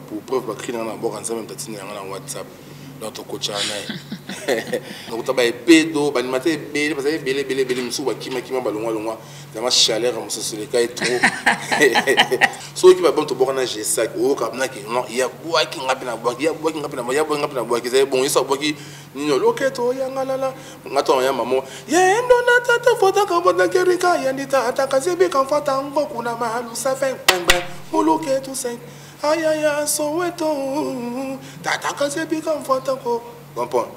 pour preuve bakri na boka nzambe mtatini na WhatsApp dans ton coach donc tu as pédo animateur belé parce que belé musu ba kima balongwa vraiment chaleur mo so le cas est trop so qui va bon to boka na G5 o ka na ki non il y a bois qui ngapi na bois il y a bois qui ngapi na bois il y a bois ngapi na bois qui c'est bon il so bois qui nino loketo ya ngala ngato ya mamo ye ndo na tata fota ka boda kerika ya ndita ataka zebe kan fata ngoku na malu sa fait mo loketo 5 aïe aïe Soweto tata ka zebe kan fata ko comprends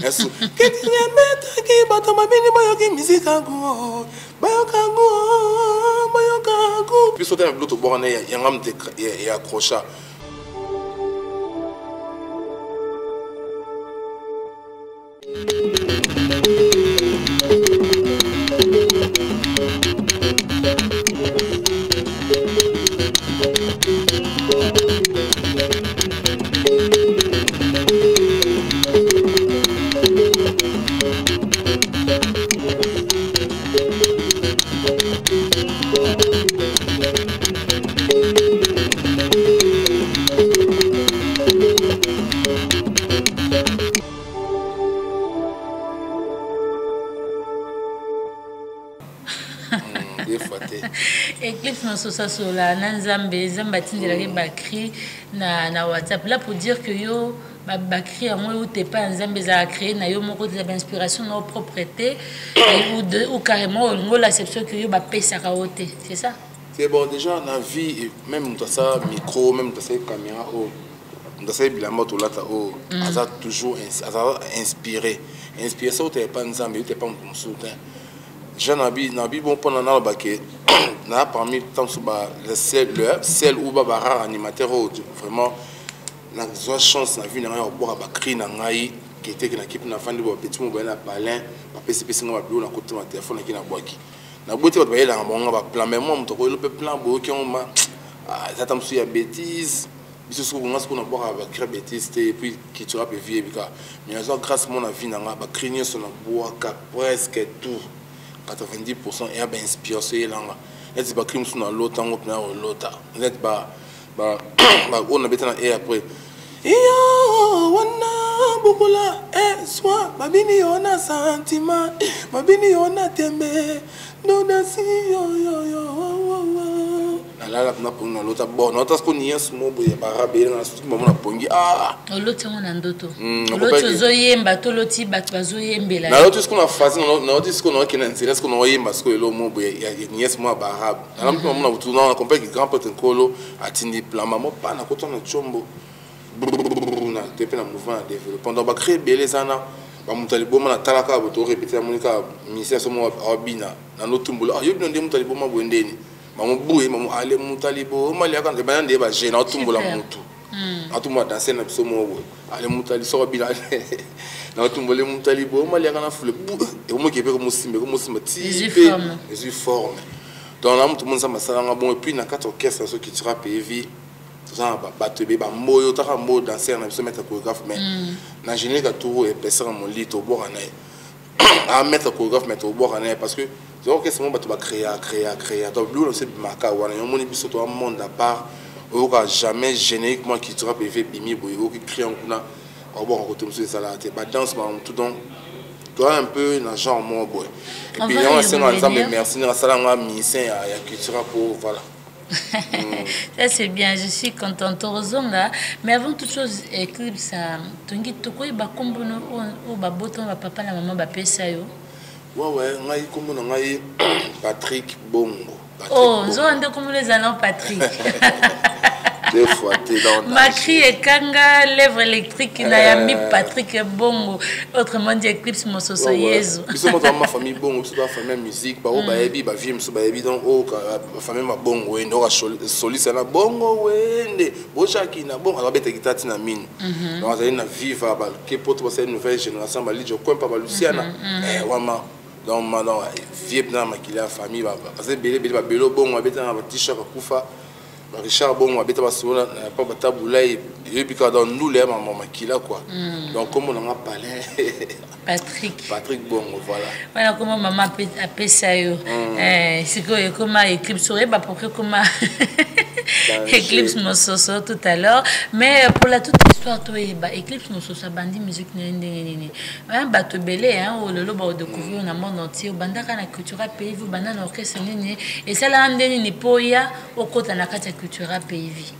est-ce que tu mets qui bato mabini bayoki musique go bayoka puis sauter avec l'autre bord il y a ngam et accrocha Eclipse Mososa Sola, Nanzambe, Zambatine Bakri, na WhatsApp. Là pour dire que yo, Bakri, à moi, ou t'es pas Nzambe a créé, na yo, mon côté d'inspiration, nos propriétés, ou carrément, l'acception que yo, ça c'est ça? C'est bon, déjà, dans la vie, même dans sa micro, même dans sa caméra, dans sa bilan, tout là, ça a toujours inspiré. Inspiré, ça, tu n'es pas Nzambe, tu n'es pas mon soutien. J'ai nabi bon pendant la baquet n'a parmi tant le sel ou rare animateur vraiment la chance na vie na au boire bakri na ngai qui était na équipe na fandi petit mo na palin ba PCP singa ba bio na côté ma téléphone qui na boaki na bote ba yela ngamba ba plan mais moi mtoko le plan bo qui on ma ça tam su ya bêtise biso so ko ngasko na boire bakri bêtise et puis qui tu as peu vie bika mais grâce mon na vie na ba crinier sur na boaka presque tout 90% et bien inspiré là est pas crime sur l'autre on a l'autre n'est pas on a besoin et après yo wana bukula soit babini ona sentiment babini ona tembe nodasi là na pour l'autre bon notre ce qu'on y est ce mot boye barabe na tout moment na pongi l'autre on a ndoto l'autre zoyemba to loti bat bazoyembela na l'autre ce qu'on a fait na l'autre ce qu'on a qui n'intéresse ce qu'on a yemba parce que le mot boye y est ce mot barabe na l'autre moment na tout na compagnie qui grand pote nkolo atindi plan maman pas na koto na chombo na tepe na mouvement développer pendant ba créer belezana ba mutaliboma na talaka ba to répéter monika mission so mo abina na notumbulo yo bi ndé mutaliboma bwendeni maman boué maman allez mutalibo malia quand ba ndé ba gêna otumbola mutu atumba danser na biso mo allez mutali so bila na otumbole mutalibo malia kana fule et mo kepe ko musimbe tipe les formes donc là tout le monde ça masala bon et puis na quatre orchestre so qui tira PV ça ba te ba moyo ta mo danser na biso mettre chorégraphe mais na génie ka tout et personne mon lit au bord à mettre chorégraphe mettre au bord parce que donc qu'est-ce que tu vas créer donc nous c'est marqué on a mon épisode un monde à part on va jamais génériquement qui sera PV bimi boyo qui crée un kuna au bord côté monsieur ça là bah danse tout donc toi un peu dans genre moi boy et puis on c'est ensemble merci na sala nga mission ya culture pour voilà. Ça c'est bien, je suis contente Rozonga, mais avant toute chose écoute ça tongi tokoy ba kombono o ba boton ba papa la maman ba pesa yo. Ouais ngai kombono ngai Patrick Bongo. Oh, zo ande comme les allants Patrick. Des fois t'es dans Macri et Kanga lèvres électriques na yami Patrick Bongo autrement dit Eclipse Mososo Yezu. Biso mo ma famille Bongo biso ba famille musique ba o ba ebi ba vie biso ba ebi donc o famille ma Bongo wende o soliste na Bongo wende bo chaki na Bongo ba beta guitare na mine. Donc azali na viva ba ke poto ba cette nouvelle génération ba lijo ko pa ba Luciana wama donc maintenant vieux na makila famille ba parce que bele ba belo Bongo ba beta na ba t-shirt kufa Richard Bongo abeta basona na pas batabula et puis quand dans nous les maman makila quoi. Donc comme on en a parlé Patrick Bongo voilà comment maman appelle ça yo. C'est que comment Eclipse aurait pas pour que comment Eclipse Mososo tout à l'heure mais pour la toute histoire toi Eclipse Mososo bandi musique nene bato belé hein au lelo ba découvrir na monde entier bandaka na culture pays vous bandana orchestre nene et ça là ndeni ni poya au kota na kati culture pays vie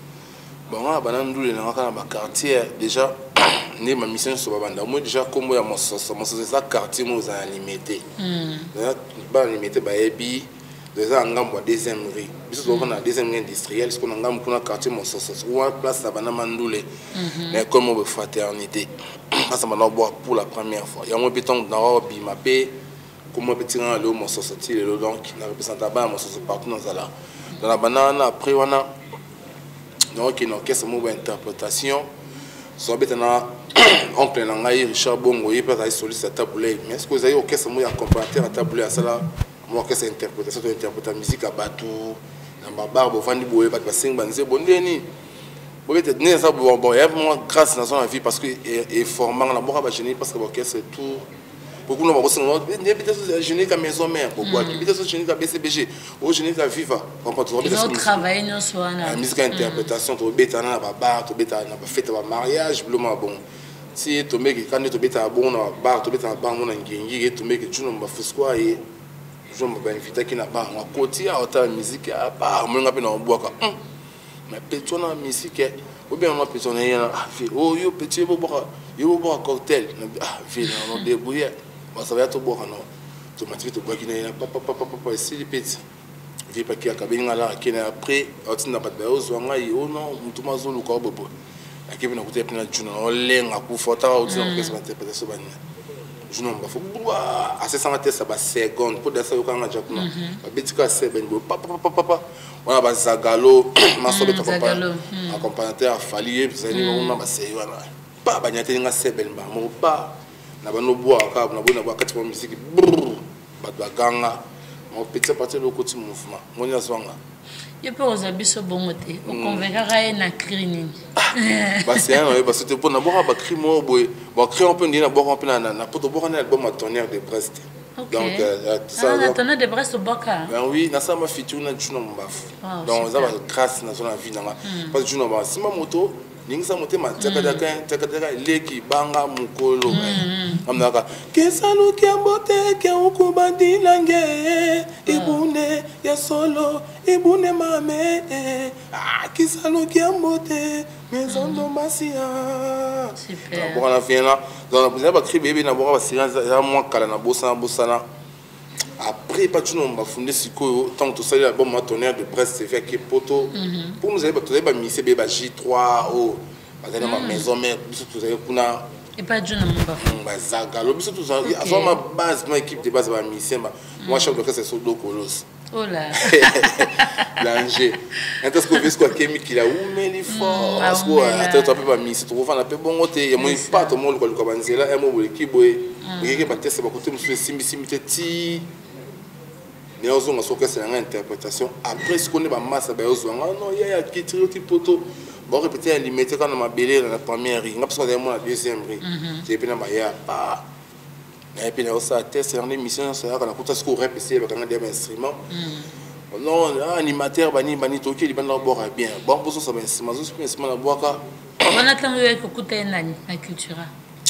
bon banandu le na kana ba quartier déjà né ma mission sur banda moi déjà comme ya Mososo ça quartier mo za limité ba limité ba ebi déjà ngambo deuxième rue biso ko na deuxième rue industrielle ce qu'on ngambo kuna quartier Mososo ou place na bana mandule mais comme une fraternité ça m'a boire pour la première fois il y a un béton dans bima pe comme petit ran le Mososo ti le donc na représente ba Mososo partout dans la banane après on a donc une orchestre mo interprétation so betana oncle nangai Richard Bongo il peut aller soliste taboulé mais est-ce que vous avez orchestre mo accompagnateur à taboulé à ça là moi que c'est interprétation de interpréter musique à bateau na barbe vandi boye ba sing banze bondeni bo bete ne ça bon il y a vraiment grâce dans son vie parce que est formant na boka ba génie parce que l'orchestre tout beaucoup no ba sing ne bete génie ka maison mère pourquoi qui bete génie ka BCBG au génie ka Viva on peut travailler non soit na musique interprétation to beta na ba bar to beta na ba fête ba mariage bloma bon si to meki quand to beta bon na bar to beta ba mon ngengi to meki juno ba fusquoi et je me suis invité qui n'a pas un côté à autant musique à part moi on a pas dans bois mais petit na musique ou bien on a petit on est oh yo petit yo boire cocktail ah ville on débrouiller moi ça va tout boire non tu m'as dit tu bois qui n'est papa ici les petits vie pas qui a cabine là qui est après on n'a pas de besoin on a oh non tout mazulu ko bobo akibina na kutepa na juno on lenga ku fota au dire que c'est interprétation bani je n'en pas faut à 600 ça va seconde pour descendre quand on a déjà qu'on a betika seben papa on a bazagalo masobe to papa accompagnateur falier bizali on a basé wana pas banyate nga seben ba mo pas na bano boa ka na bona ba kati musique ba baganga mo petit partir le côté mouvement mon ya swanga je peux oser biso bongote on convaincra na crinine bah c'est un parce que pour na boire ba crimo boy ba créer un peu na boire un peu na poto boire un album à tonnerre de Brest donc ça na tonnerre de Brest au boka ben oui na ça ma feature na juno mbaf donc ça va grâce na son vie na parce que juno ba sima moto ningisa moto ma takadaka leki banga mukolo amnaka kesalo kiambote ke ukubandi lange ibune ya solo ibune mame kisalo kiambote maison de masia super bon la fin là donc vous avez écrit bébé na boka ba silence ya moi kala na bosana après pas tu n'as pas fondé siko tant que tout ça l'album ma tonnerre de Brest c'est fait que poto pour nous avez pas mis bébé J3 oh parce que ma maison mais tout ça kuna et pas John Mba bazaga lo biso tout ça à son ma base ma équipe de base ba musicien moi chef d'orchestre c'est Sodo Colos oh là danger est-ce que vous voyez quoi Kémy qui là où mais il fort parce que attends tu peux pas musicien tu vas faire un peu bon côté et moi pas tout le monde quoi banzela et moi l'équipe boy il y a pas test ba côté monsieur simbi ti mais on a soka c'est une interprétation après ce qu'on est ba masse ba ozo non il y a qui tire petit poteau bon répéter un limité quand on m'a belé dans la première rue parce que moi la deuxième rue j'ai puis na ba ya pas et puis là ça test c'est une émission ça quand on a ce qu'on répéter ba quand des instruments non animateur bani toki li bana bora bien bon pour ça ça instrument la boaka on attend que kuta nani la culture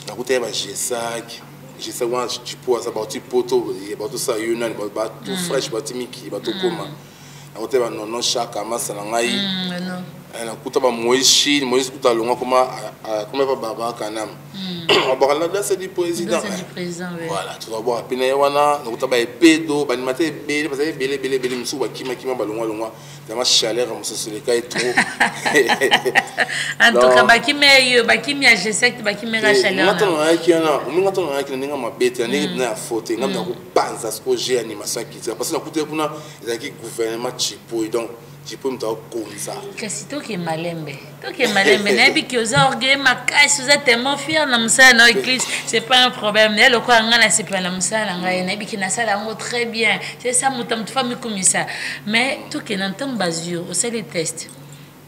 la kuta ba Gesak je sais moi tu peux ça partir poto et ba tout ça yunan ba tout fresh ba timiki ba tout koma la kuta ba non chaque amasa na ngai non na kuta ba Moïse kuta longa comment pas baba kanam on là c'est du président voilà tu dois voir pina wana na kuta ba pedo ba animateur belé parce que belé musu ba kima ba longa ma chaleur mo se le cas trop en tout cas ba kimi a G7 ba kimi ra chaleur on ngata na ninga mabete na faute ngam na ku panza ce que j'ai animation qui parce que na kuta kuna ezaki gouvernement chipo donc tu peux me dire comme ça. Qu'est-ce que tu malembe? Tu malembe. N'abi qui osa orgueil ma casse, vous êtes tellement fier na msa na église, c'est pas un problème. Mais le quoi ngana c'est pas na msa na ngai n'abi qui na ça là très bien. C'est ça mutam famille comme ça. Mais tout qui n'entend basio, c'est les tests.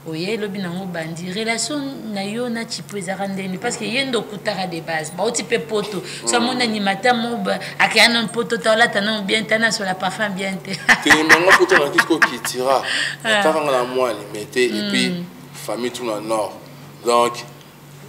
oye lobi nango bandi relation na yo na chipo ezaka ndeni parce que ye ndo okutaka de base bauti mpe poto so amoni animateur mo akea na poto taolata nango bien te na sola parfum bien te kemenga poto na kisi kokitira atakanga na mwali mete et puis famille tout na nord donc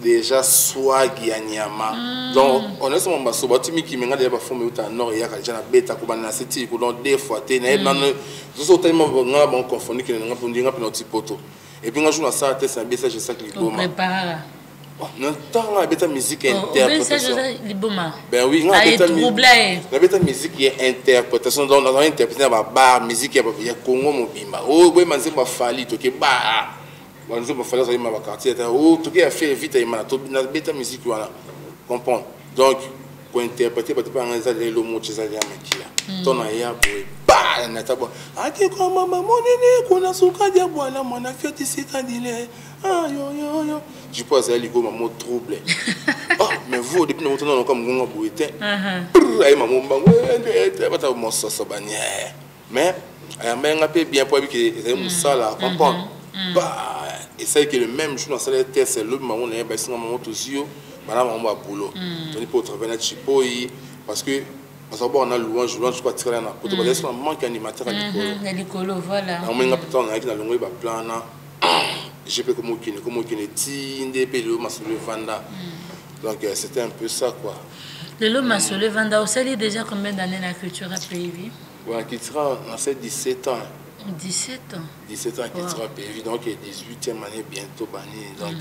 déjà swag ya nyama donc honnêtement baso batimi kimenga de ba forme uta nord ya ka jana beta ko bana seti ko donc des fois te na nan zo tellement nga bon confondre que nga pondinga pe notre poto et puis un jour, ça a un message de ça qui est bon. Non, tant bêta musique interprétation. Ben oui, la bêta musique qui est interprétation. Donc, dans l'interprétation, bar musique, il y a Congo Mobimba. Oh, oui, man, c'est ma fali, tu es bah. Man, c'est ma fali, ça y est, ma quartier. Oh, tu es fait vite, il m'a tout. La bêta musique, voilà. Comprends. Donc, pour interpréter, parce que par exemple, le mot de ça, il y a un mec là. Ton aïe, boy. Bah, n'ataba. Ake kwa mama monene kuna suka dia bwana mwana fiati sikandile. Ah yo yo yo. Je pense à ligo maman trouble. Ah, mais vous depuis nous tournons comme ngonga boité. Aïe maman bango ete bata mo soso banye. Mais aïe menga pe bien pour que c'est musala comprendre. Bah, et c'est que le même jour dans cette test c'est le maman na ba singa maman tosio, bana maman ba boulot. Toni pour travailler na chipoi parce que parce qu'on a louange, je crois tirer là. Pour te dire qu'on manque animateur à l'école, voilà. On m'a dit on a qui dans le monde plan là. Je peux comment qui ne tinde pe le masole vanda. Donc c'était un peu ça quoi. Le masole vanda, vous savez déjà combien d'années la culture a payé? Ouais, qui sera dans ces 17 ans. 17 ans. 17 ans qui sera payé donc 18e année bientôt banni donc.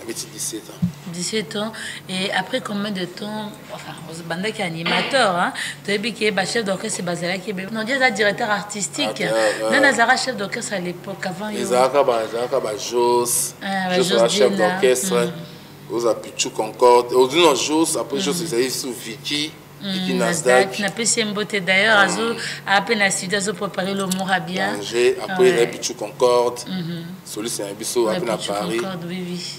17 ans. 17 ans. Et après combien de temps, enfin, on se qui animateur, hein, tu as vu qu'il y a chef d'orchestre, c'est Bazala qui est. Non, il y a directeur artistique. Non, Nazara chef d'orchestre à l'époque, avant. Les Arabes, Jos, chef d'orchestre, aux Apichou Concorde. Au-delà de Jos, après Jos, ils arrivent sous Vicky. Nasdaq. Na pesi mbote d'ailleurs azo appelle na studio azo préparer le Morabia. Après il y a Pichou Concorde. Celui c'est un biseau après à Paris.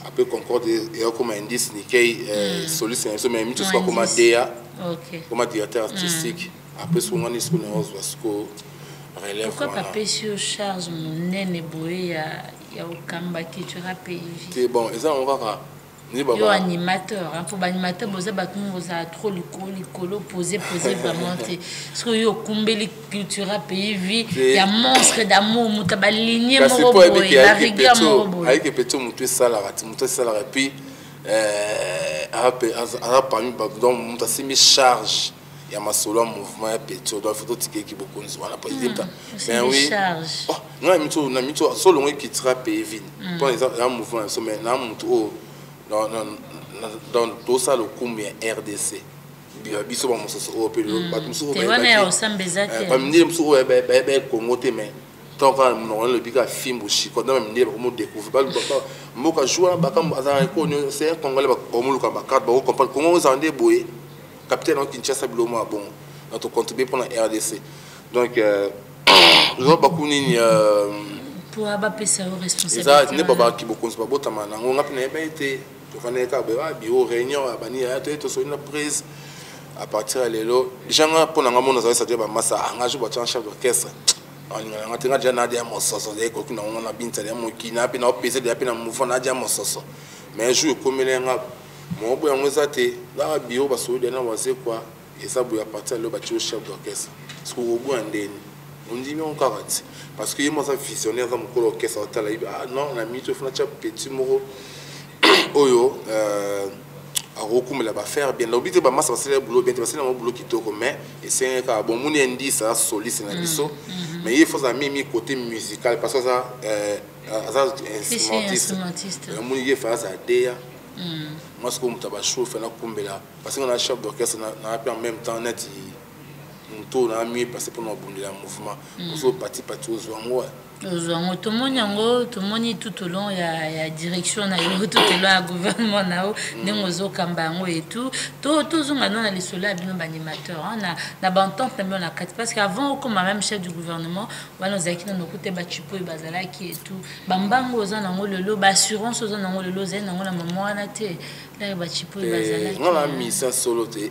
Après Concorde et comme indice Nikkei celui c'est un biseau mais tout soit comme DA. OK. Comme directeur artistique. Après ce moment est-ce qu'on ose Vasco relève. Pourquoi pas pesi au charge mon nene boé ya okamba qui tu rappelles. C'est bon, et ça on va yo animateur hein, pour animateur boza batungo boza trop likolo poser vraiment parce que yo kumbeli culture pays vie il y a monstre d'amour muta ba lignée mo boy la rigueur mo boy avec petit mutu sala puis a parmi donc muta semi charge il y a ma solo mouvement ya petit donc faut ticket qui beaucoup nous voilà pas dire ben oui oh non na mito solo ngo qui tra pays vie pour exemple un mouvement so mais na mutu dans tout ça le combien RDC biso ba mososo o pelo ba mososo ba wana o sambezate ba mni mososo ba Congo te mais tant quand on le bika film ou chiko dans mni ba mo découvrir ba mboka joua ba kam azara ko c'est un Congolais ba komulu ka ba carte ba comprendre comment zande boye capitaine en Kinshasa bilomo bon notre contribuer pour la RDC donc nous ba kunini pour abapesa au responsable ça n'est pas qui beaucoup pas botama na on a pas été to kana ka ba bio réunion abani ya to so une prise à partir de l'élo janga pour na ngamo na ça dire ba masa engagé ba chef d'orchestre on nga tenga jana dia mososo de ko kuna on na binta dia mo kina pe na opese dia pe na mufo na dia mososo mais jour comme les nga mo bo yango zate la bio ba so dia na wase quoi et ça bo à partir de l'élo ba chef d'orchestre parce que au bout ndeni on dit mais on carate parce que moi ça visionnaire dans mon orchestre ah non on a mis tout fona petit moro oyo a recours la ba faire bien l'obité ba massa c'est le boulot bien c'est le boulot qui toko mais et c'est un bon mon indi ça soliste na biso mais il faut ça mis côté musical parce que ça instrumentiste mon il fait ça DA moi ce que mutaba chauffe na kumbela parce qu'on a chef d'orchestre na en même temps net tout na mieux passer pour nous abonder le mouvement pour parti aux wango tout le monde yango tout le monde tout au long il y a direction na yo tout au long gouvernement na nengozo kambango et tout zonga na les sola bino animateur na bantante na na kat parce qu'avant comme même chef du gouvernement wana zaki na nokote ba chipo e bazala ki et tout bambango za nango lelo ba assurance za nango lelo za nango na maman wana te là ba chipo e bazala on a mis ça solo te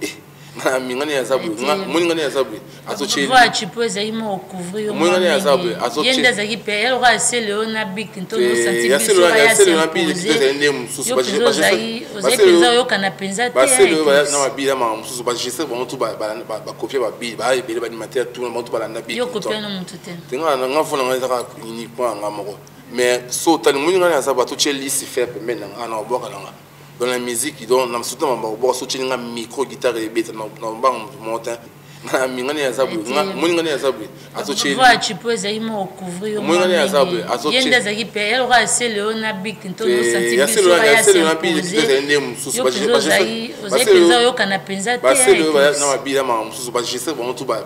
na mingani ya zabu ngani ya zabu azoche voilà tu peux exactement couvrir ngani ya zabu azoche yenda zaki pe elle aura c'est le on a big to no sentir ya c'est le na bi de ndé mususu ba je penza yo kana penza te ba c'est le na mabila ma mususu ba je sais bon tout ba copier ba bi ba ebele ba animateur tout le monde ba la nabi yo copier no mutu te tenga na ngafona ngaka uniquement ngamoko mais so tali ngani ya zabu azoche liste faire maintenant ana oboka langa dans la musique donc na surtout ma sortir nga micro guitare et bête na bang monter na mingani ya zabu ngani ya zabu azoche voilà tu peux exactement couvrir ngani ya zabu azoche yenda zaki pe elle aura c'est le on a big to no sentir ya c'est le na bi de ndé mususu ba je penza yo kana penza te ba c'est le na mabila ma mususu ba je sais bon tout ba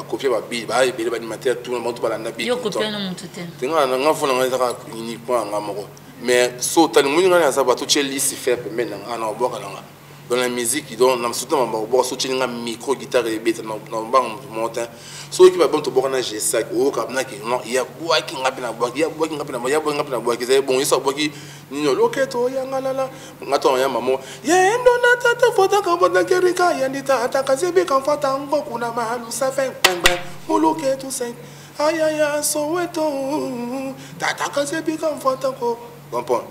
copier ba bi ba ebele ba animateur tout le monde ba la nabi yo copier no mutu te tenga na ngafona ngaka uniquement ngamoko mais so tali ngani ya zabu azoche liste faire maintenant ana oboka langa dans la musique donc na surtout ma sortir nga micro guitare et bête na bang monter so qui va bon to bokana je sac o kabna ki non ya boaki ngapi na boaki ya boaki ngapi na boaki c'est bon isa boaki nino loketo ya ngalala ngato ya mamo ya ndo na tata fota ka boda kerika ya ndita atakazebe kan fata ngo kuna mahalu sa fin bang loketo 5 ayaya so weto tata kazebe kan fata ko comprends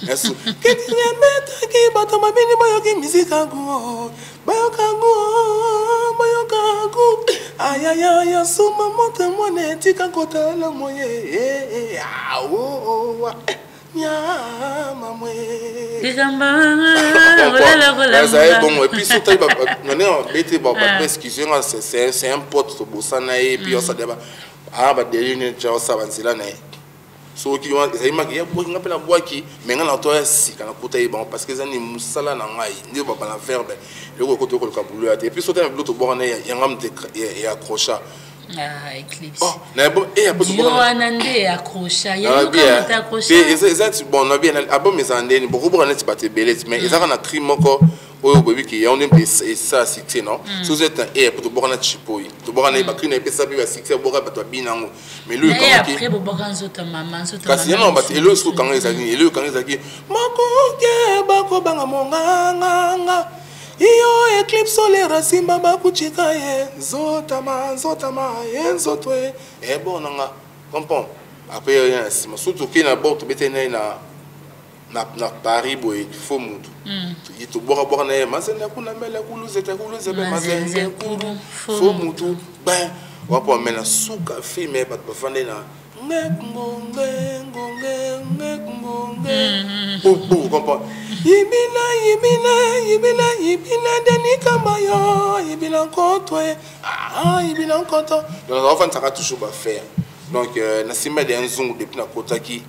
Yesu ketinya meta ki bato mabini bayoki mizika go bayokangu ayaya ya suma mote mone tika kotala moye awo nya mamwe Kigamba ça est bon et puis surtout on est bête parce que c'est un pote to bosana et puis on ça débat ba derine chao sabanzila na so qui ont ça imaki ya boki ngapela boki menga na to sika na kota yi bon parce que ça ni musala na ngai ndi ba bala verbe le ko to ko ka bulu et puis sauter avec l'autre borne ya ngam de ya accrocha Eclipse oh na bon et après yo anande accrocha ya yo ka accrocha c'est bon na bien abo mezande ni beaucoup borne ti batte belette mais ils na crime moko oyo bobi ki ya on et ça c'est non sous êtes et pour to borne chipo to borne ba crine pesa bi ba six boka ba to binango mais lui quand après boka nzoto mama kasi yana bat elo so kanga ezaki makoke bako banga monganga iyo eclipse solaire simba bakuchika ye nzotama enzotwe bonanga comprends après rien sima surtout ki na borto betene na Paris boy fo mutu ito boka na ye mazenda kuna mele kuluzete mazenda kuru fo mutu ben wapo mena suka filme bat bafande na ngonge comprends yibina deni kamayo yibina kotwe yibina koto donc enfin ça va toujours pas faire donc Nassima de Nzungu depuis na kotaki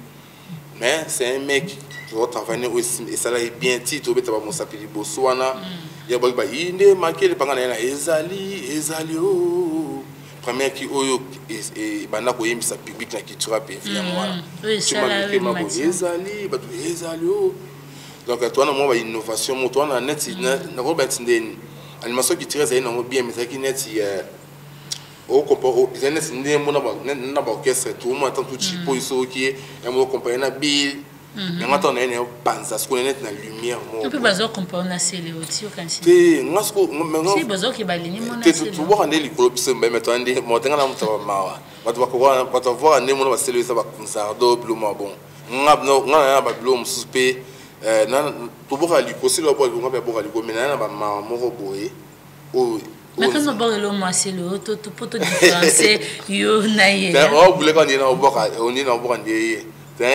mais c'est un mec qui va travailler aussi et ça là est bien titre obeta ba mosapili boswana ya ba inde marqué le pangana na ezali o première qui oyo et bana ko yemisa public na kitura pe finalement tu m'as ezali ba ezali o donc toi na mo ba innovation mo toi na net na ko ba tindeni animation qui tire ça na bien mais ça qui net au comparo ils net ndé mo na ba orchestre tout mo tant tout chipo iso qui est mo compagnie na bill mais maintenant on est banza ce qu'on est na lumière mo tu peux bazo comparer na sele otio kansi te ngasko si bazo ki balini mo na sele tu vois ndé likolo biso mais toi ndé mo tenga na mutaba mawa watu bakoko voir ndé mo na sele ça ba kunzardo blumo bon ngana ba blumo suspect na to boka likosi lo boka ngaba boka liko mena na ba mawa moko boye o mais quand on parle le moi c'est le auto tout poto différencier yo na ye on voulait quand on boka on est na boka ndé ça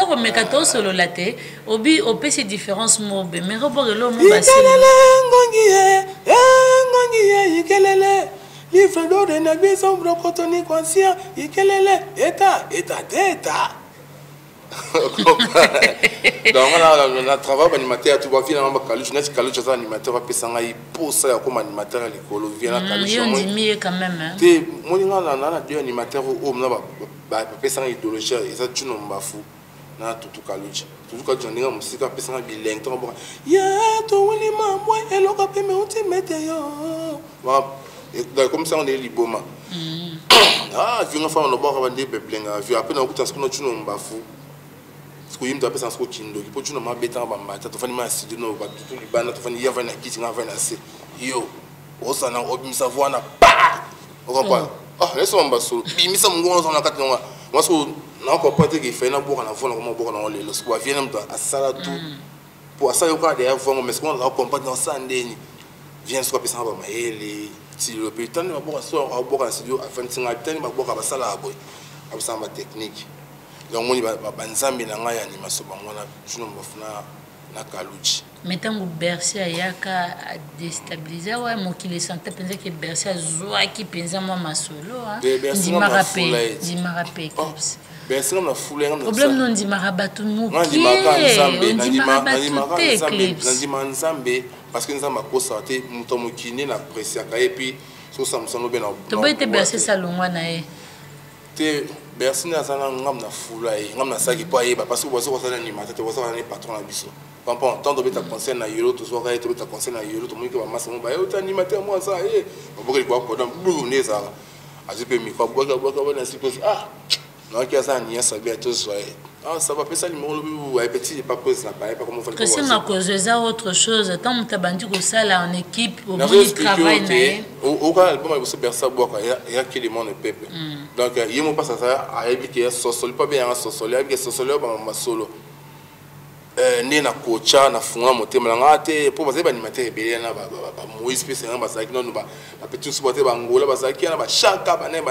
comme kato solo la te obi opé ces différences mobe mais rebore lo mo ba ngongi ikelele livre d'eau de nabi sombre cotoni conscient ikelele eta donc on a travaillé animateur tout va finalement Kaluch ça animateur pesanga i posa comme animateur à l'école vient Kaluch on dit mieux quand même hein te moninga na deux animateurs au na ba pesanga idéologie et ça tu non bafu na tout Kaluch ninga musika pesanga bilingue to ba ya to woni mamwe eloka pe me uti meteo wa comme ça on est liboma vu nga femme no ba ba ndé beblenga vu après na kuta skono tu non bafu ce que yimto apesa ce kindo qui peut tu na beta ba mata to fani ma studio no ba tu libana to fani ya va na kiti na va na se yo osa na obimisa voana pa o comprend ah laisse moi basso bimisa mungo na kati na moi so na ko pate ki fait na boka na voana ko boka na lelo so vient même à sala tout pour ça yo ka de voana mais ce qu'on la comprend dans ça ndeni vient so apesa ba maele ti le pétan na boka so a boka studio afin tinga tani ba boka ba sala aboy abisa ba technique donc moni ba nzambe na ngai animation bangona juno mbofuna na kaluchi metango Bercy ayaka déstabiliser ouais mo ki le sentait penser que Bercy azwa ki penza moi masolo hein ndimara pe Bercy na fula ngam problème non ndimara batu mu ki ndimara nzambe parce que nzamba kosa te muto mukine na pressia ka et puis so samsono be na to boite Bercy salongwa na e te Bercy na sana ngam na fula e ngam na saki pa e parce que boso ko sana ni matete boso na patron na biso papa tant de ta conseil na yolo to so ka to ta conseil na yolo to mo ke ba masa mo ba e ta animateur moi ça e bo ko ko ko dans bourné ça azipe mi ko boka na suppose ah non qui a ça ni ça bien tout ça ah ça va pas ça numéro le petit pas pose ça pas comment faire que c'est ma cause ça autre chose tant muta bandi ko sala en équipe au bout du travail na au cas album il faut Bercy boka ya qui le monde peuple donc il me passe ça a éviter sosoli pas bien sosoli avec sosoli ba solo né na kocha na funga motema nga te po baze ba animateur ebele na ba Moïse pe c'est ba saki non ba petit supporter ba ngola ba saki na ba chaka ba ne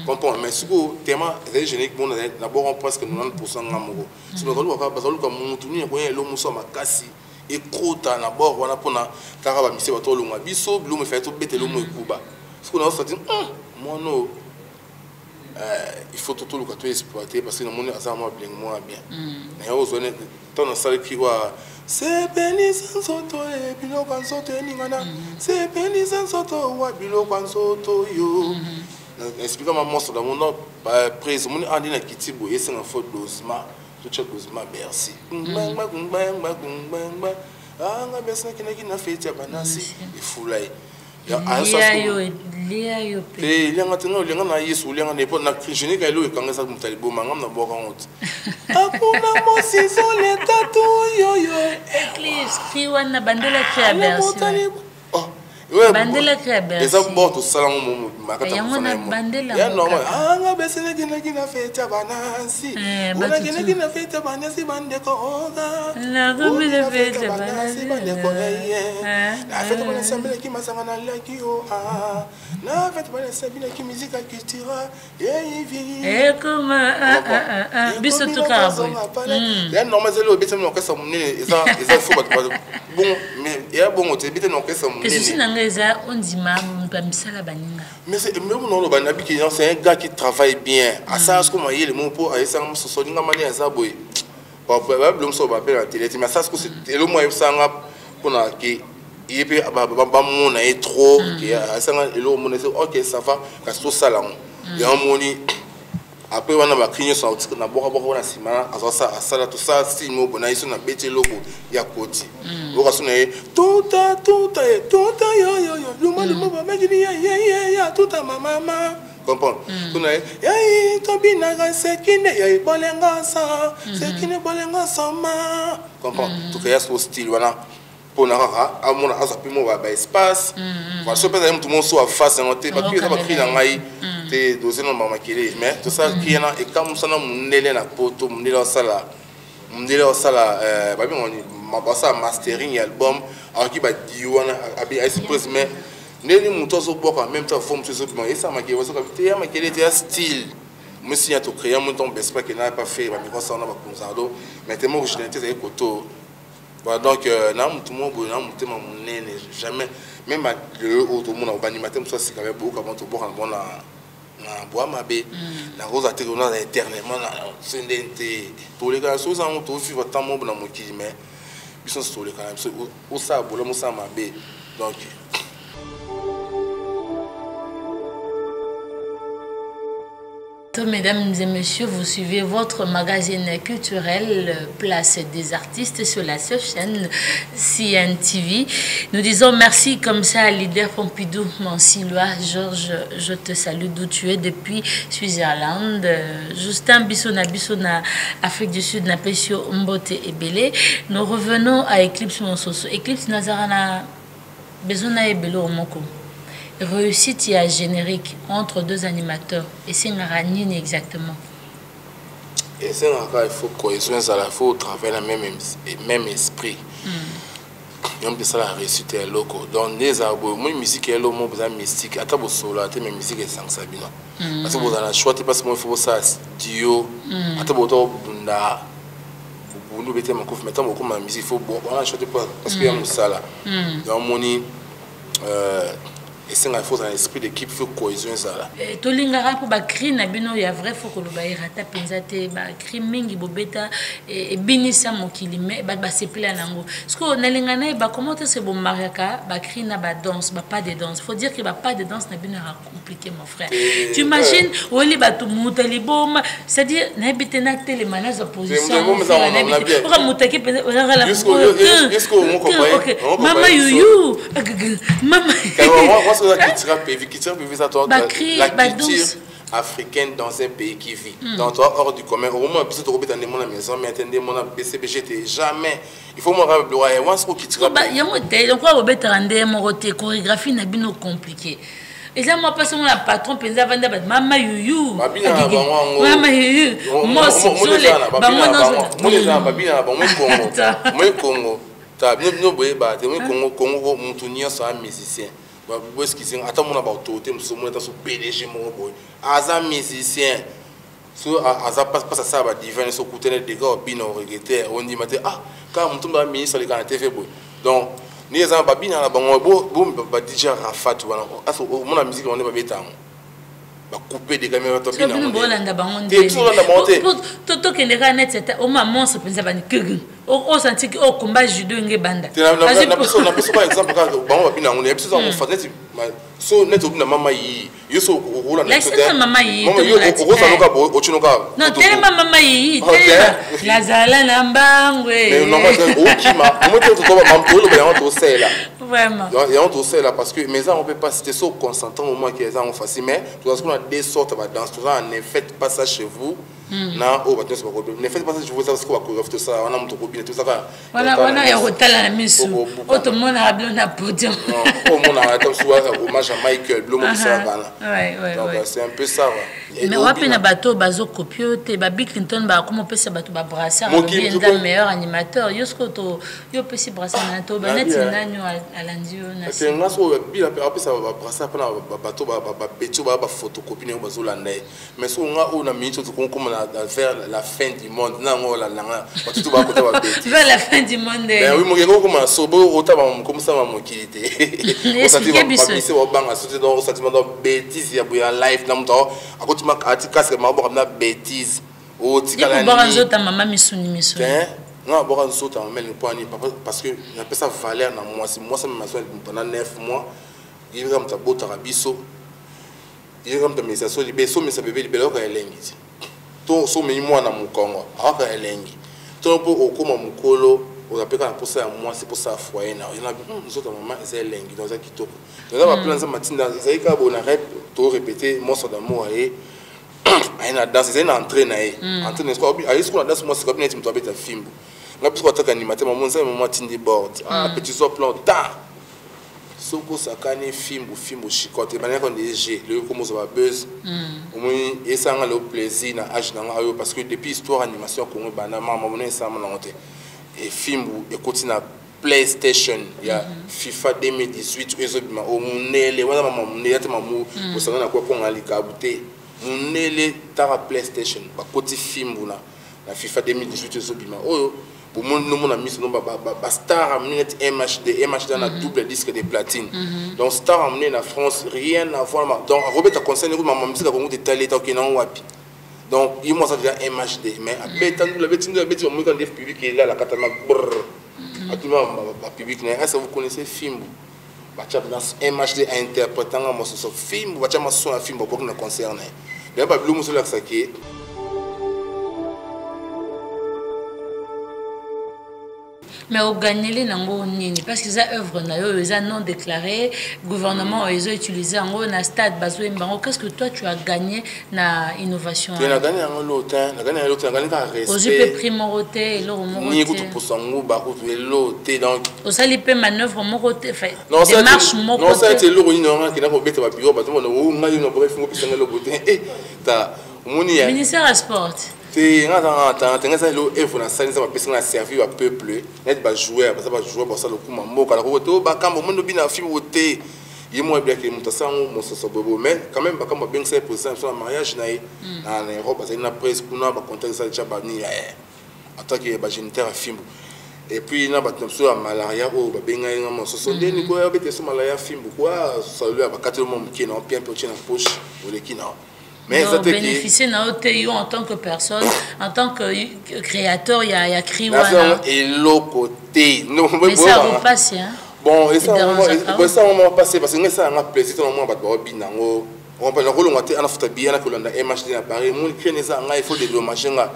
comprends mais suko tema c'est génique bon na bon presque 90% ngamoko so ko lo ka ba zo ko mutu ni ko yelo muso makasi e kota na bord wana pona kaka ba mise ba to longa biso blo me fait to betelo mo ekuba suko na so dit mono il faut tout le cas exploiter parce que nous monde ça moi bien mais aux zones dans la salle qui voit c'est béni sans soto et bilo kan soto ningana c'est béni sans soto wa bilo kan soto yo explique moi monstre dans mon nom prise mon andi na kitibo et c'est un faute dosement tout chaque dosement merci anga besa kina fete banasi et fulai ya Léa pe lenga teno lenga na Yesu lenga ne po na jeune ka elo kanga sa mutalibo mangam na boka ngoti akuna mosi so le tatu yo Eclipse kiwana bandela kia Bercy bandela kia Bercy eza bon to sala mo makata ko fana bandela ya normal anga besele kina fete banasi ona kina fete banasi bande ko oga la gomi de fete banasi bande ko la fete banasi mbele ki masanga na laki o na fete banasi mbele ki musique culturelle et comme biso to kabo ya normal zelo biso no kesa munene eza fo bon mais ya bon o te biso no kesa munene on dit mais c'est même non c'est un gars qui travaille bien à ça ce comment il est mon pour aller ça me so ninga mani za boy ba blom so ba pela télé mais ça ce que c'est le moyen ça pour na qui il peut ba mon est trop qui ça le mon c'est OK ça va parce que ça là il y a un moni après on a ba cligner ça na boka na sima ça ça tout ça si mo bona iso na bete logo ya koti boka sona tota yo luma ba magini ya tota mama comprends sona ya to bina sekine ya bolenga sa sekine bolenga sama comprends tout cas ce style voilà pour na a mon asa pimo ba espace voilà so peut-être tout le monde soit face en té parce que ça va crier dans ngai te doser non mama kile mais tout ça qui est là et comme ça na munele na poto munele osala ba bi ngoni mabasa mastering album alors qui ba diwana abi express mais neni muto so boka même temps forme so bien et ça ma kile so ka te ya ma kile te style monsieur a to créer mon ton best pas que n'a pas fait ba mi ça na ba kunzado mais tellement originalité c'est koto voilà donc tout le monde na muto ma munene jamais même le autre monde ba animateur ça c'est quand même beaucoup avant to boka bon na bois mabe la rose a été éternellement c'est pour les gars ça on to vivre tant mon na mokili mais ils sont sur les quand même au ça bola mo ça mabe donc Mesdames et messieurs, vous suivez votre magazine culturel Place des artistes sur la seule chaîne CNTV. Nous disons merci comme ça à Leader Pompidou, mon Silois. Georges, je te salue d'où tu es depuis Switzerland. Justin Bissona, Afrique du Sud, Napesio Mbote et Belé. Nous revenons à Eclipse Monsoso. Eclipse Nazarana Bezona et Bello Moko. Réussite à générique entre deux animateurs. Et c'est une ranine exactement. Et c'est il faut cohésion, il faut travailler le même esprit. On peut ça la réussite est loco. Donc les arbres, moi musique est loco, moi mystique. Attends pour solo, attends mais musique est sans sabina. Parce que vous avez choix, parce que moi il faut ça duo. Attends pour toi bunda. Vous nous mettez ma couf, mettons beaucoup ma musique. Il faut bon, on a choisi parce qu'il y a mon ça là. Donc moni. Et c'est un faux esprit d'équipe, il faut cohésion ça là. Tolingara pour bakri na bino ya vrai faut que le bairata penzate bakri mingi bobeta et binisa mokili mais ba sepela nango. Parce que na lingana ba comment c'est bon mariaka bakri na ba danse ba pas de danse. Faut dire que ba pas de danse na bino ra compliqué mon frère. Tu imagines oli ba tout mutali bom, c'est-à-dire na bitena tele manaz opposition. Pour mutaki penza la. Jusqu'au mon copain. Mama yuyu. Mama c'est la culture PV, ça doit la culture africaine dans un pays qui vit. Dans toi, hors du commun, au moins, si tu reviens dans la maison, mais attendez, mon BCBGT, jamais. Il faut me rappeler, il y a un hôtel, donc, on va rendre mon hôtel, chorégraphie n'a bien compliqué. Et ça, moi, parce que mon patron, pensa vendre, maman yuyu. Maman yuyu. Moi, c'est moi, Congo. Ta bien no boye ba te Congo mutunia so musicien ba boes qui sing ata mona ba autorité muso mona ta so PDG mo boy aza musicien so aza pas ça ba divin so coûter des gars bino regretter on dit maté ah quand mutum ba ministre le canal TV boy donc ni eza ba bina na bango bo ba DJ Rafat wana aso mona musique on est ba betango ba couper des caméras to bina on bolanda bango ndé to kendeka net c'est au maman se pensa ba ni kugu au senti que au combat judo nge banda na biso par exemple quand bango ba bina on est biso on fait so net obina mama yi yoso rola na la mama yi mama yo ko sa noka bo ochinoka non tellement mama yi la zala na mbangwe mais non moi okima moi to ba mamtolo ba on to sela vraiment et on to sela parce que mais ça on peut pas c'était so consentant au moins que ça on facile mais tu vois ce qu'on a des sortes de danse tout ça ne faites pas ça chez vous na o bateau c'est pas ne faites pas ça chez vous ça parce qu'on va chorégraphier tout ça on a mon copine tout ça voilà ya hotala na misu auto mona hablo na podium non au mona attends soit hommage à Michael Blum ça voilà donc c'est un peu ça mais on peut na bateau bazo copier te ba Bill Clinton ba comment peut ça bateau ba brasser le meilleur animateur yosko to yo peut si brasser na to ba net nanyo alandio na c'est nga so Bill après ça ba brasser pa na bateau ba petio ba photocopie na bazo landa mais so nga o na minute to comme vers la fin du monde nango la langa tout ba côté ba bêtise vers la fin du monde ben oui mo ngeko comme so bo ota ba comme ça ma mokilité o sati ba bise o banga so donc sati ma bêtise ya bu ya life na mto akoti ma ati casque ma bo na bêtise o tikala ni bo nzota mama misuni non bo nzota ma mel point ni parce que on appelle ça valeur na moi si moi ça me maso pendant 9 mois il comme ta bota rabiso il comme ta mesa so libé so mesa bébé libé ko elengi to so me moi na mukongo aka elengi to po okoma mukolo on appelle quand pour ça moi c'est pour ça foyer na il a nous autres maman c'est elengi dans ça kitoko donc on va plein ça matinda c'est ka bon arrête to répéter mon son d'amour et aina danse c'est une entrée na entrée quoi à ce qu'on danse moi c'est comme net mto abeta film na parce que animateur maman ça maman tindi board ah petit so plan ta soko sakani film au chicote manière qu'on DG le commence à buzz au moins et ça a le plaisir na âge na ayo parce que depuis histoire animation Congo bana maman ça m'a monté et film et continue na PlayStation il y a FIFA 2018 ezobima o munele wana maman munele ta mamu au salon na quoi qu'on a likabute munele ta PlayStation ba côté film na FIFA 2018 ezobima oh pour moi nous a mis ce nom star amené MHD dans la double disque de platine donc star amené en France rien à voir donc Robert a conseillé ma musique a beaucoup de talent qui n'ont wapi donc il moi ça déjà MHD mais après tant nous la bêtise moi quand le public est là la catama à tout le monde public est-ce que vous connaissez film bah tu dans MHD interprétant moi ce film bah tu as son film pour que nous concerne ya ba bilo musolo akisaki mais au gagner les nango nini parce que ça œuvre na yo ça non déclaré gouvernement ils ont utilisé en na stade bazo mbango qu'est-ce que toi tu as gagné na innovation tu as gagné en lotin na gagné lotin na gagné ka respect aux IP primoroté et leur ni ko pour sango ba ko loté donc au sali pe manœuvre moroté fait démarche moroté non ça c'est le roi non qui na ko beta ba bureau ba to mo na yo no bref ngo pisanga lo botin ta moni ya ministère à sport c'est nga ça lo info na sali ça va pesa na servir au peuple net ba jouer parce que ba jouer pour ça le coup mamoka la ko ba kambo mo no bina film woté il moi bien que mutasango mo so bobo mais quand même ba kambo bien ça pour ça sur mariage na en Europe parce que na presse kuna ba contexte ça déjà ba ni attaque ba géniteur film et puis na ba tomso à malaria o ba benga nga mo so ndeni ko ya bete so malaria film quoi ça lui ba 4 mois qui na bien petit na poche ou les qui na mais ça bénéficier en tant que personne, en tant que créateur, il y a Kriwana. Et l'autre côté, mais ça repasse, hein. Bon, et ça on va passer parce que ça on a plaisir tout le monde va voir binango. On va le rôle on a fait bien la colonne MHD à Paris, mon crée ça il faut dédommager là.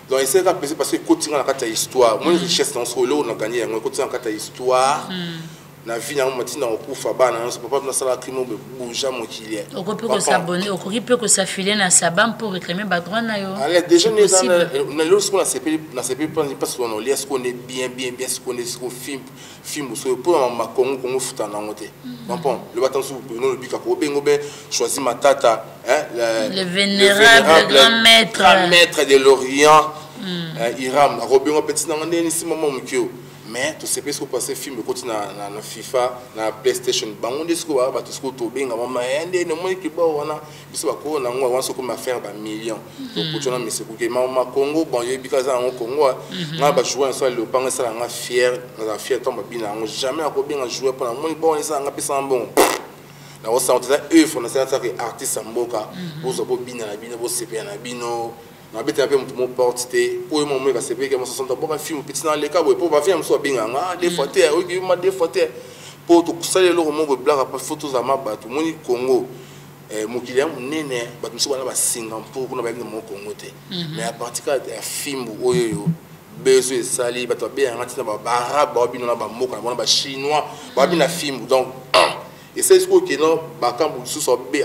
Donc c'est ça plaisir parce que côté dans la histoire, mon richesse dans solo on a gagné, on côté dans la histoire. Na vie na matina okufa bana na papa na sala crime be bouger mon kilier okopi ko s'abonner okopi pe ko s'affiler na sabam pour réclamer ba droit na yo allez déjà na lorsqu'on a CP parce qu'on lit est-ce qu'on est bien ce qu'on est sur film so pour ma Congo futa na ngote comprends le bâton sous le bika ko bengo be choisir matata hein le vénérable grand maître de l'Orient Iram Robingo petit na ndeni si maman mukio mais tu sais pas ce que passer film côté na FIFA na PlayStation bango disco ba tout ce que to benga mama ende no moi ki ba wana biso ba ko na ngwa wana so ko ma faire ba millions donc pour tona mais c'est que mama Congo bon yebi kaza en Congo na ba jouer so le panga ça nga fier tomba bina jamais ko benga jouer pour na moi bon ça nga pesa bon na o sa ça eux font ça que artiste mboka bozo bo bina na bino bo CP na bino na bete pe mutu mo porte pour mo me ka sepe ke mo 60 bon film petit na le ka bo pour ba film so binga nga des photos o ki ma des photos pour to kusale lo mo go black pa photos za mabatu moni Congo mokili munene batu so bana ba Singapour kuna ba mo Congo te mais à partir de film oyo besoin sali batu be nga tina ba arabe ba bino na ba moka na ba chinois ba bina film donc et c'est ce que non ba kambu so be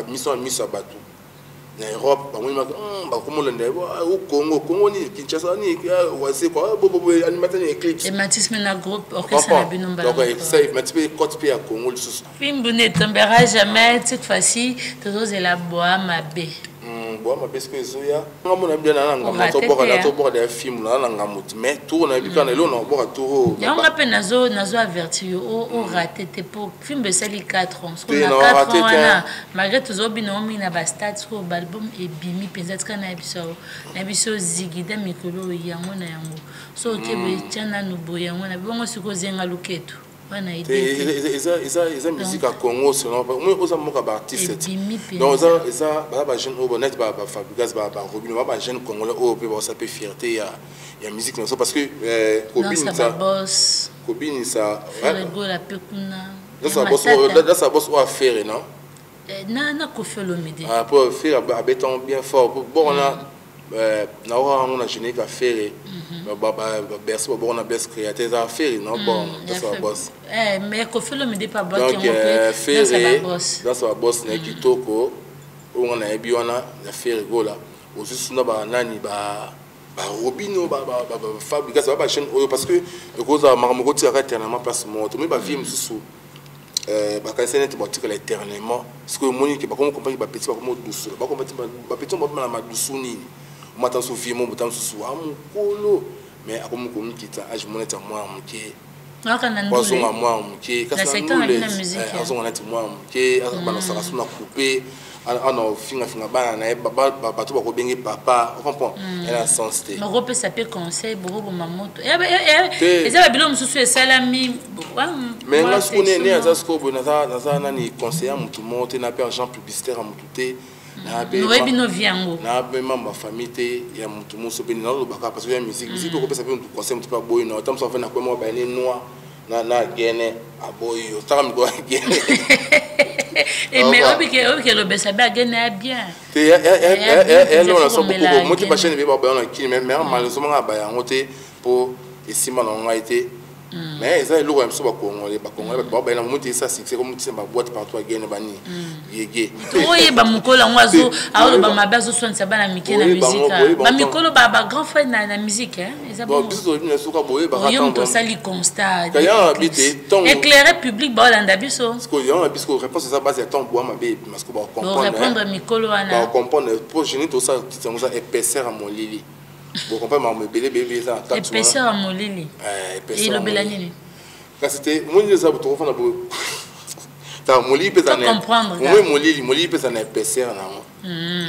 mission batu na Europe ba mwima ba komola ndebo au Congo ni Kinshasa ni wase quoi bobo animateur ni Eclipse et matisme na groupe orchestre na binomba donc ça matisme côté pays à Congo le sous film ne tombera jamais cette fois-ci toujours la boa mabe boa mabe ce que zoya ngamo na bien na ngamo to bora de film na ngamo mais tout na bika na lo na bora tout ya on appelle nazo avertir au raté te pour film de sali 4 ans on a 4 ans malgré tout zo bino mi na ba stade ko album e bimi penza tika na biso zigida mikolo yango na yango so kebe tiana no boyango na bongo siko zenga luketo wana idée ils musique à Congo selon moi aux amoka ba artiste donc ça ba jeune au bonnet ba Fabrigas ba Robin ba jeune congolais au peut ça peut fierté ya musique parce que Kobini ça la pekuna ça boss ou affaire non na ko fait le midi pour faire béton bien fort bon on a na on a génique à faire berce bon on a berce créateur à faire non bon ça boss mais ko fait le midi pas bon donc faire dans sa boss na kitoko on a biona na faire gola aussi na ba nani ba Robino ba Fabrigas ba chaîne parce que cause makamoko ti arrête éternellement place moto mais ba vie mususu ba kanisa net ba tika éternellement parce que moni ke ba comme compagnie ba petit ba comme douce ba comme ba petit ba na douce nini matan so vie mo botam susu amukolo mais akomu ko mukita age moneta moi muke parce que moi muke kasa ndule azo moneta moi muke azo bana saka suna couper ana finga bana na ba to ba ko bengi papa comprend elle a sens te mais repé ça peut conseil beaucoup mamoto et ça bilo mususu salami mais nga ce connaît né ça ce ko na ça nani conseiller mutu monte na pe agent publicitaire mutu te na be ma famille te ya mutu muso pe na lo baka parce que la musique ko pesa pe mutu conseil mutu pa boy na tam so fa na ko mo ba ni noa na gene aboyo taka mi ko gene Et mais oui que le Bessabe a gagné bien. Elle on a ça beaucoup moi qui chaîne ba ba on qui mais malheureusement ba ya ngote pour ici mal on a été mais ça le roi so ba congolais ba ba na monter ça c'est comme tu sais ma boîte partout à gagner bani yege oui ba mukola ngwazo alors ba mabazo so ntsa bana mike na musique ba mikolo ba grand frère na musique hein ils bon biso ni so ka boye ba ka on to sali constat kaya habité ton éclairé public ba landa biso parce que yo biso réponse ça base ton bois ma bé parce que ba comprendre répondre mikolo wana ba comprendre pour génie tout ça tu ça épaisseur à mon lili bon comprendre ma bébé ça épaisseur à mon lili et le belanini quand c'était moi je ça pour faire ta mon lili peut ça comprendre moi mon lili peut ça épaisseur na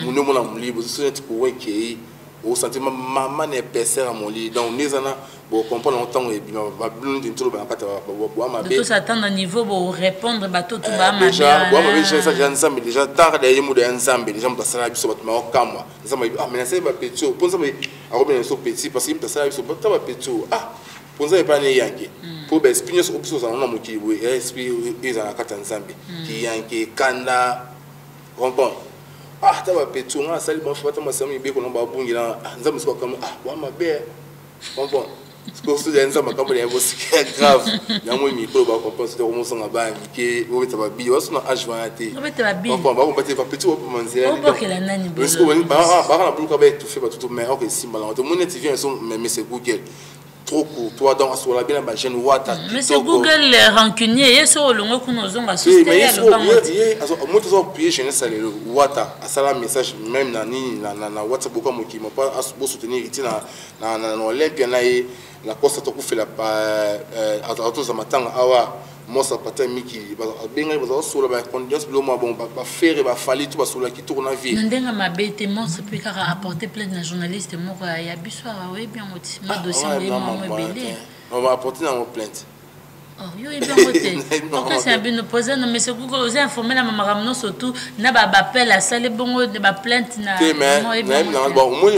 mon nom mon lili vous savez tu pourrais qui au sentiment maman épaisseur à mon lili donc nous en a bon comprendre longtemps et bien va blonde d'une tout ba ma bébé tout ça attend un niveau pour répondre bateau tout ba ma déjà moi ma ça j'ai ensemble déjà tard derrière moi ensemble déjà me ça biso batma okamwa ça me ah mais c'est pas petit pour ça me a revenir sur petit parce que me ça biso pas petit ah pour ça pas né yanké pour ben spinus option ça on a mo ki we esprit ils en akata ensemble ki yanké kanda comprend ah ça va petit on a sali bon fata ma sami be ko no ba bungila nzambe so comme ah wa ma be comprend ce que vous avez ensemble comme les boss qui est grave il y a moi micro ba comprendre c'est comment son ba qui au ça va bio on a jointé on va petit au manzer parce que on ba na bloquer ba tout fait ba tout mais OK simba là tout mon net vient son mais c'est Google trop court toi donc sur la bien ba chaîne wata mais c'est Google rancunier et sur le ngo kuno zonga souster le ba moi tout ça appuyer chaîne ça le wata asala message même na ni na WhatsApp ko mo ki mo pas soutenir itina na Olympia na la course to fait la auto za matanga awa mosa pata miki benga bazo solo ba conditions bilo mo bon ba faire ba fali tout ba solo ki tourna vie ndenga mabete monse peut car apporter plein de journalistes mo ya biswa oui bien moti ma dossier mo belé on va apporter dans plainte oh yo bien côté donc c'est un bien poser non mais c'est Google vous informer la maman ramno surtout na ba appel à ça les bongo de ba plainte na mais bon moi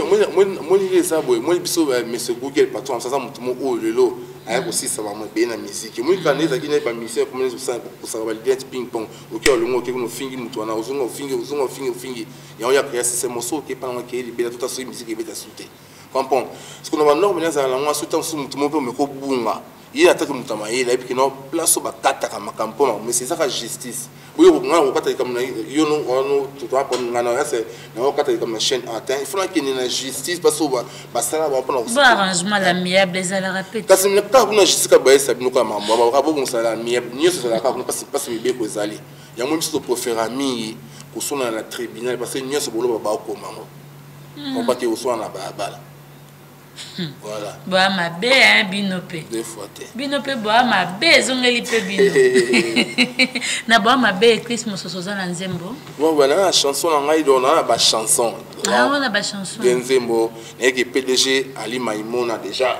il ça boy moi biso monsieur Google patron ça mo o lelo avec aussi ça va me bien la musique moi quand les qui n'est pas musique comme ça pour ça va bien ping pong OK le mot qui nous fingi mutu na uzungo fingi ya on ya créer c'est morceau qui pas qui libérer toute cette musique qui va t'assuter comprends ce qu'on va normalement ça la moi soutant sur mutu mo me ko bunga il attaque mutama il a puis non place ba kata kama kampo mais c'est ça la justice oui on a kata comme yo no on tout va pour ngana c'est na kata comme chaîne atteint il faut qu'il y ait une justice parce que ba ça va prendre arrangement l'amiable les ala répéter parce que ne pas une justice ka ba ça bino kama ba bon ça l'amiable ni ça la ka pas be ko zali ya mo biso pour faire ami ko sona na tribunal parce que ni ça bolo ba ko mango on pas que au soit na ba voilà boa mabe hein binope deux fois binope boa mabe zongeli pe bino na boa mabe Christmas sosoza na nzembo bon voilà la chanson na ngai do na ba chanson on a ba chanson nzembo et que PDG Ali Maimona déjà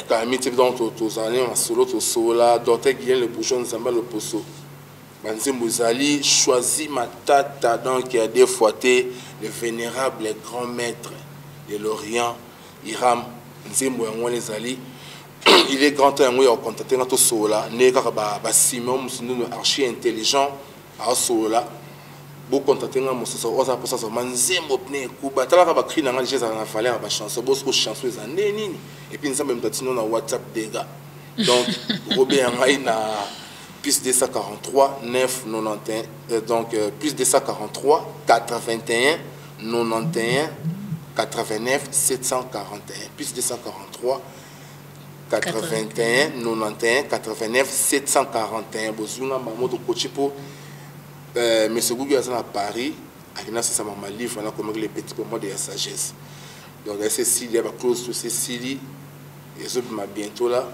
quand mi type dans tous années en solo to sola docteur Guillaume le bouchon Zamba le poso banzembo zali choisi ma tata donc il y a des fois le vénérable grand maître de l'Orient, Hiram Nzembo yango les il est grand temps en contacter notre sola né ka ba Simon musundo archi intelligent a sola bo contacter nga ça oza pour ça Nzembo pne kuba tala ka ba cri na nga déjà na fallait ba chanson bo ko chanson za nini et puis Nzembo mtatino na WhatsApp dega donc Robert nga na plus 243 991 donc plus 243 81 91 89 741 plus 243 81 91 89 741 bozuna mamoto coach pour monsieur Google à Paris à ça m'a livre on a comme les petits moments de la sagesse donc c'est Cécile va close to Cécile et je m'a bientôt là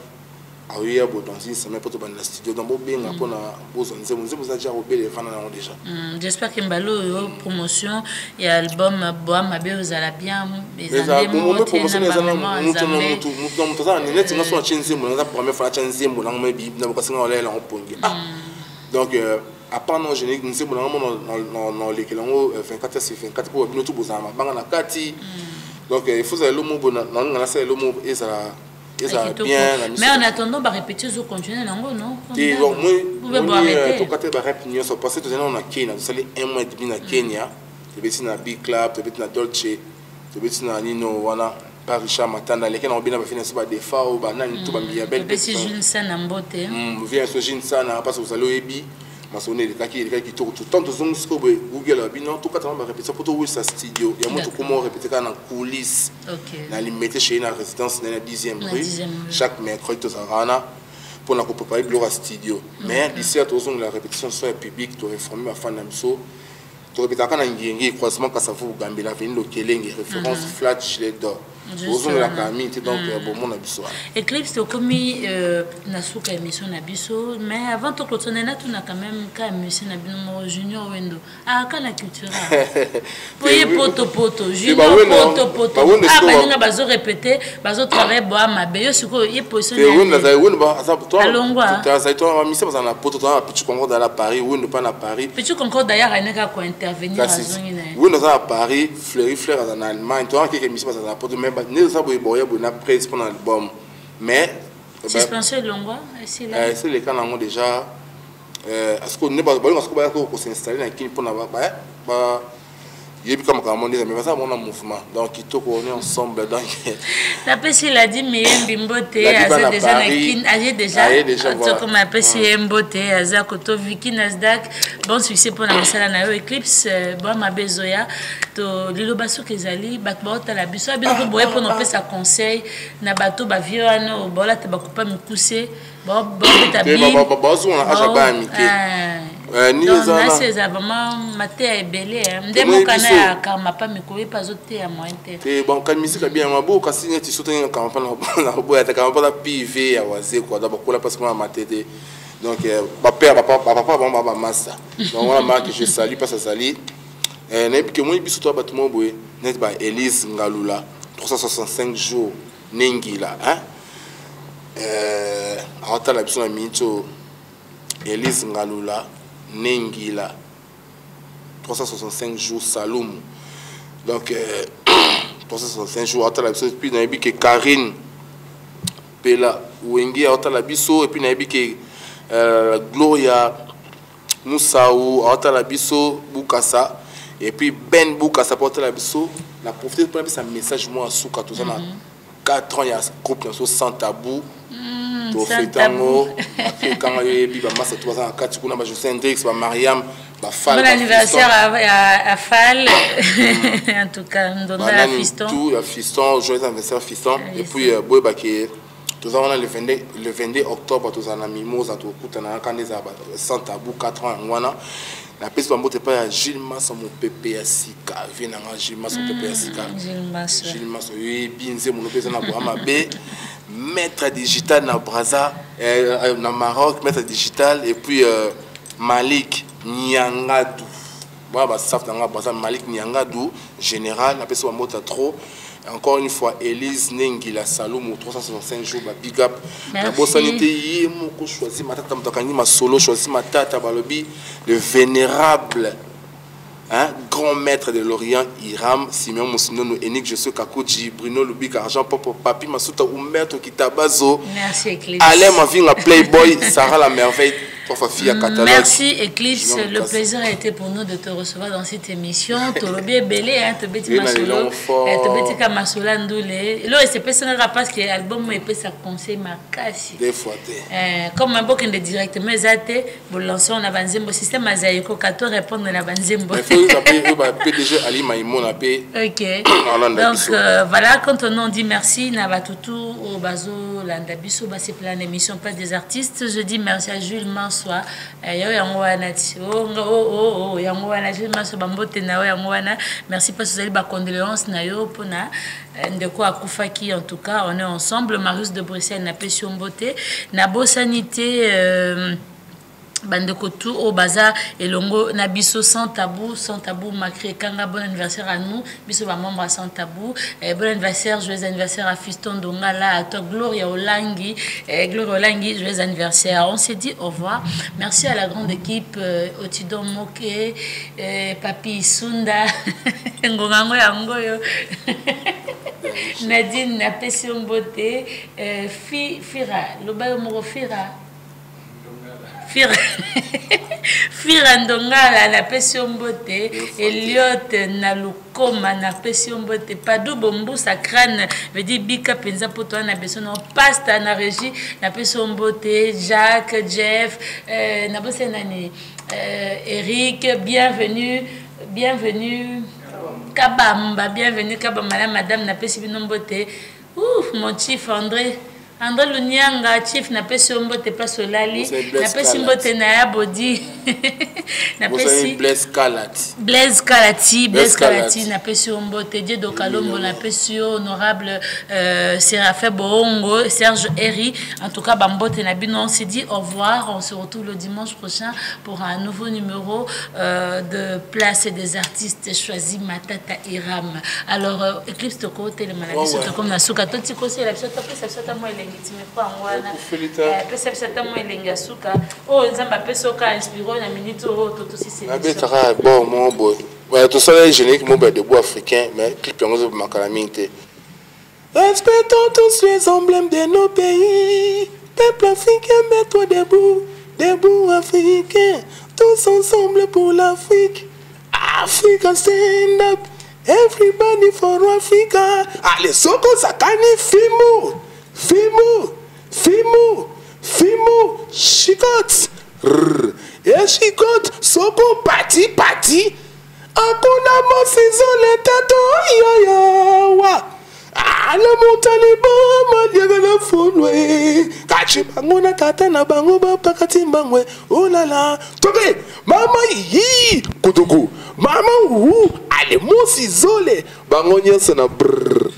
ah oui dans une semaine pour dans le studio donc bien pour na bozo nzembo déjà robé les fans là déjà j'espère que mbalo promotion et album boa mabe vous allez bien les albums promotion les albums mutu ça ni net ngaso chinzembo na première fois chinzembo na mebi na ko singa olela opongi ah donc à part non génique nzembo na non les kelango 24 sur 24 pour bino tout bozama banga na kati donc il faut ça le mot na na ça le mot et ça Et ça bien. Mais en attendant, bah répéter au continuer non non. Et donc moi, arrêter. tout côté bah rap nion, parce que tout on a Kenya, nous allons 1 mois et demi na Kenya, tu veux na Big Club, tu veux na Dolce, tu veux na Nino wana par Richard Matanda, lesquels on bien finir sur ba defa ou ba nani tout ba biabel. Mais si jeune ça na mbote. Vient ce jeune ça na parce que vous allez ebi, ma sonné les qui tout temps de zone sco Google ba non tout côté on va répéter pour tout ça studio. Il y a moi tout comment répéter dans coulisses. OK. Na limité chez une résidence dans la 10e rue. Chaque mercredi tout ça rana. Pour la préparer le studio. Mais d'ici à tout la répétition soit publique, tu réformer ma fan d'amso. Tu répètes quand on a croisement quand ça vous gamber la veine le keleng référence flat chez d'or. Vous la camille donc bon mon abisso. Eclipse to comme na suka émission na biso mais avant to continuer na tu na quand même ka émission na bino junior wendo. Ah kana culture. Poye poto junior poto. Ah ba ninga bazo répéter, bazo travailler boa mabe yo siko y position. Et wendo za wendo ba ça pour toi. Alongwa. Tu as ça toi mission parce na poto toi petit Concorde à Paris wendo pas na Paris. Petit Concorde d'ailleurs il n'a qu'à intervenir à zone ina. Wendo ça à Paris, Fleur en Allemagne, toi qui émission parce na poto même ne ça boya na presse pour l'album. Mais suspension longwa c'est là. C'est les cas ont déjà est-ce qu'on n'est pas pour s'installer dans Kenya pour n'avoir pas il y a comme on dit mais ça mon mouvement donc il faut qu'on est ensemble donc la PC il a dit mais Mbimbote a déjà na Kenya a déjà comme la PC Mbimbote a koto Vicky Nasdaq bon succès pour la masala na Eclipse bon ma bezoya to lilo baso kezali bat ba ta la biso abino ko boye pour nous sa conseil na bato ba viano bola te ba couper mikuse ba ta bi ba zo na aja ba mike ni ça c'est vraiment maté à belé ndemo kana ya kama pa mikowe pas zote ya mointe te bon kan musique bien mabo kasi tu sauter kama pa na boya ta kama pa la PV ya waze quoi d'abord pour la parce que maté donc papa bon massa donc on a marqué je salue pas ça salue n'importe que moi biso toi bâtiment boye net ba Elise Ngalula 365 jours nengila hein ata la biso na mincho Elise Ngalula Nengila 365 jours Saloum donc 365 jours ata la biso puis na yebi que Karine Pela Wengi ata la biso et puis na yebi que Gloria Moussaou ata la biso Bukasa et puis Ben Bukasa porte la biso la profiter pour un message moi souka tout ça na 4 ans il y a groupe sans tabou to fetango quand il y a massa 3 ans 4 kuna ba José Hendrix ba Mariam ba Fall. Bon anniversaire à Fall. En tout cas on donne à Fiston. Tout à Fiston, joyeux anniversaire Fiston et puis boy ba qui tout ça on a le 22 octobre tout ça na mimosa to kutana quand les sans tabou 4 ans wana la peste va monter pas à Gilles Massa mon pépé à Sika vient à Gilles Massa mon pépé à Sika Gilles Massa oui binze mon pépé na Boama B maître digital na Brazza na Maroc maître digital et puis Malik Nyangadou moi bah ça dans Brazza Malik Nyangadou général la peste va monter trop. Encore une fois, Elise Nengila Saloum 365 jours, big up. La bonne sanité, je choisi ma tata, ma solo, choisi ma tata, le vénérable grand maître de l'Orient, Iram, Simeon Moussinono, Enik, je suis Kakoji, Bruno Lubik, Argent, Popo, Papi, Masuta, Oumerto, Kitabazo. Merci, Eclipse. Alain, ma vie, la Playboy, Sarah la merveille. Merci Eclipse, le plaisir a été pour nous de te recevoir dans cette émission. Tu as bien belé, tu as bien masolo, tu as bien masolo ndoulé. Là, c'est pas ça parce que l'album est ça conseil ma casse. Des fois. Comme un beau de directement zaté, vous lancez on avance le système Azaïko 14 répondre à la banzembo. Il faut que PDG Ali Maïmon a payé. OK. Donc voilà, quand on dit merci Navatutu au Bazo Landabiso, c'est plein d'émissions pas des artistes. Je dis merci à Jules Mansour. Merci pour ces condoléances ndeko akufaki en tout cas on est ensemble Marius de Bruxelles na passion beauté na beau sanité bandeko tout au bazar et longo na biso sans tabou macré kanga bon anniversaire à nous biso ba membre sans tabou bon anniversaire joyeux anniversaire à Fiston Dongala à toi Gloria Olangi joyeux anniversaire. On s'est dit au revoir, merci à la grande équipe Otidon Moke Papi Sunda ngongango yangoyo Nadine na pesi mbote Fira lobayo moko Fira Ndongala na pesi mbote Eliot na Lukoma na pesi mbote Padou Bombusa Crane veut dire bika penza poto na beso no pasta na régie na pesi mbote Jacques Jeff na bosse nani Eric bienvenue Kabamba bienvenue Kabamba la madame na pesi binombote mon chief André Lunyanga chief na pesi mbote place olali na pesi mbote na ya body na pesi Blaise Kalati na pesi mbote Dieu do Kalombo na pesi honorable Séraphin Boongo Serge Eri en tout cas bambote na bino. On s'est dit au revoir, on se retrouve le dimanche prochain pour un nouveau numéro de Place des artistes choisis Matata Iram. Alors Eclipse to côté le maladie surtout comme na suka toti kosi la biso tapé ça moi tu me prends wana pesa pesa moi lenga suka nzamba peso ka inspiré na minute to si c'est bon mon boy ouais tout ça est générique mon debout africain mais clip yango ma calamité. Respectons tous les emblèmes de nos pays, peuple africain, mets-toi debout africain, tous ensemble pour l'Afrique. Africa stand up, everybody for Africa. Allez soko sakani Fimu, Chicot, et Chicot, Soko, Pati, Akuna Mosizo, le tato, Yawa, Ala Moutaliba, Madiagana Funwe, Kachi Bangona Katana Bangoba, Pakati Bangwe, oh la la, Toge, Mama Yi, Kutuku, Mama Wu, Ale Mosizo, Bangonia Sana Brrr.